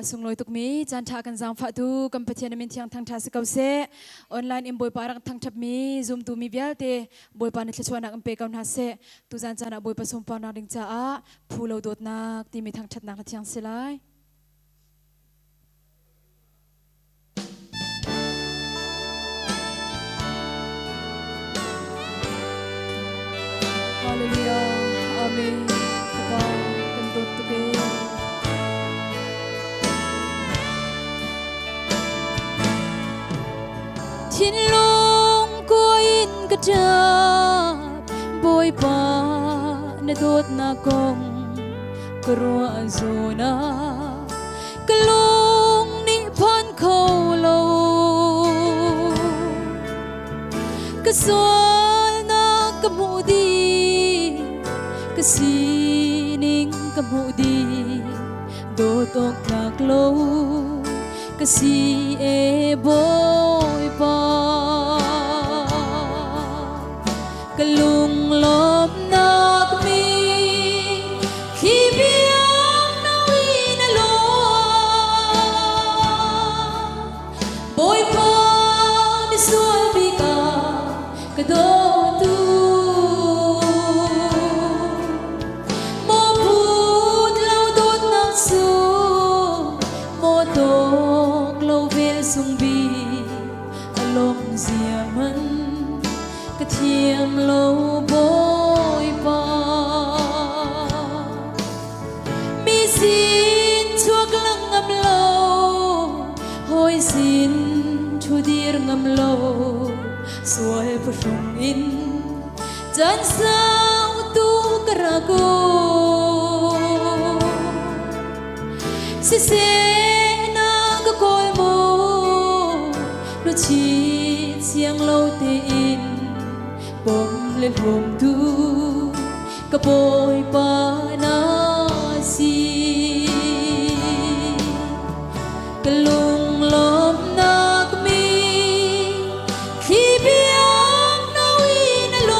สงลอยตุกมีจันทากันจางฝาตูกัมพูชาในมินที่ยังทางทาสเกาเซออนไลน์อิมบอยปารักทางทับมีซูมตูมีเบียเตบอยปานิชชวนักอัมเปกาวนาเซตูจันจานักบอยผสมปานาดิงจ้าผู้เราโดดนักที่มีทางชัดนักที่ยังเสลายฮาเลลูยาอาเมนขอบคุณตุกเกทิ้นลงกุอินกระจับบอยปาในโดดนากงกรัวโซนากลงนิพันเขาโลกสวนนักกมูดีกสีนิงกมูดีโดดออกนักโลกสีเอบอยปากลุงลบนักมีขีเบียงนาวีนโลบอยปาในสวนปีกากระโดดตูโมพูดเล่าโดดนักสู้โมโตสุงบีอารมณ์เสียมันกระเทียมโลบอยปามีสินชั่วกลังงำโลหอยสินชั่วดีรงำโลสวยผู้ชมอินจันสาวตูกระโกสิเสชีเสียงเราเตียนปมเล่นผมดูกระโปยปานาสีกะลุงลมนักมีขีเบียงนาวีนโล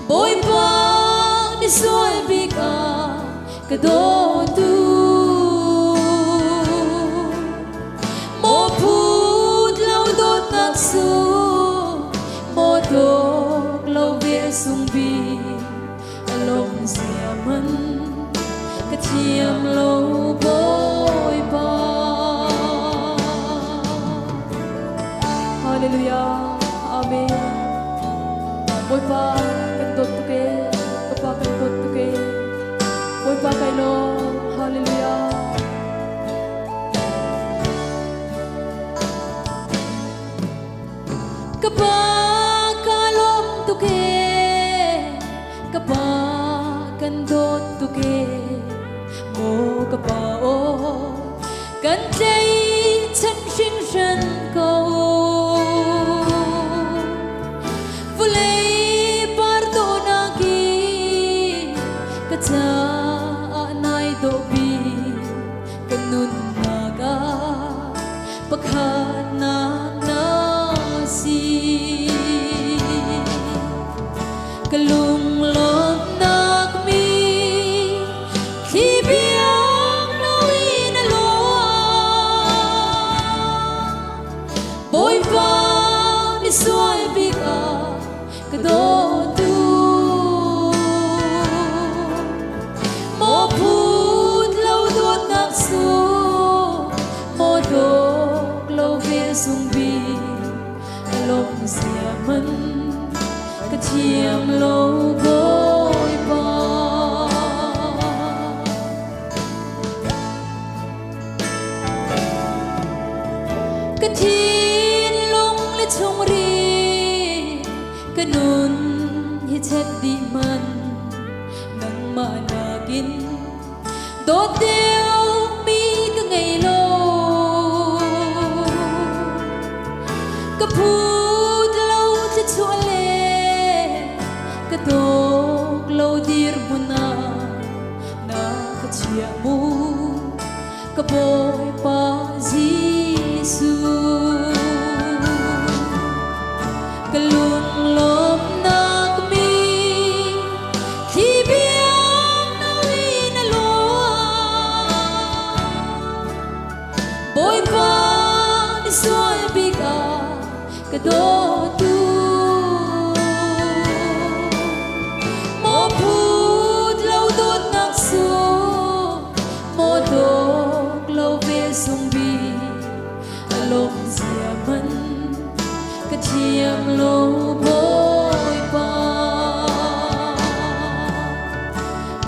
บอยปาในสวยบิกากระโดดดูโมโตกเราเวียสุงบีอารมณ์เสียมันกระเทียมเราบอยปาฮาเลลูยาอาเมนบอยปากันตดตุเกกะปากันตดตุเกบอยปาไกโลฮาเลลูยากะปากาลมตุเกกะปากันโดดตุเกโมกะปาโอกันใจฉันชิงฉันก็ฟุเลปาร์โดนากีกะจานายโดบีกันนุนนากาปะคานากลุงลบนักมีขีเบียงนาวีนโลบอยปาในสวยบิกากระโดดดูโมพูดเล่าโดดนักสู้โมโดกเราเวียสุงบีลมเสียมันกระเทียมโลบอยปากระทินลงและชงรีกระนุนให้เช็ดดีมันนังมานากินโดดเดียวมีก็ไงโลกระพูชัวเลกระโดกเราดีรบุนานาคเชียมูกระโบยปาจิสุกะลุงลมนักมีขีเบียงนาวีนโล cái đô tu mô phút lâu tốt nặng số mô độc lâu về sông bi lông dìa mân cái chiêm lâu bôi ba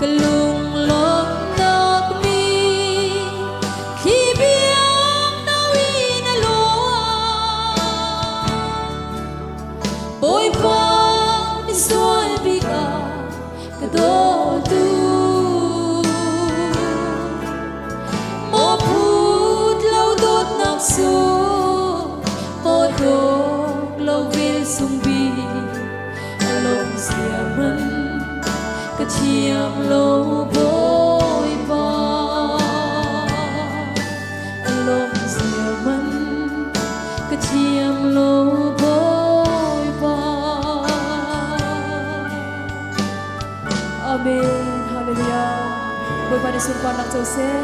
cái lung lông nạc mi khi biếng na uy na loa bôi ba mi xuôi bi cả cái đô tu mô phút lâu tốt nạc số mô độc lâu về sông bi lông dìa mân cái chiêm lâu bôi ba lông dìa mân cái chiêm lâu bôi ba. Amen, hallelujah. Bôi ba đi xung quanh nặng châu xe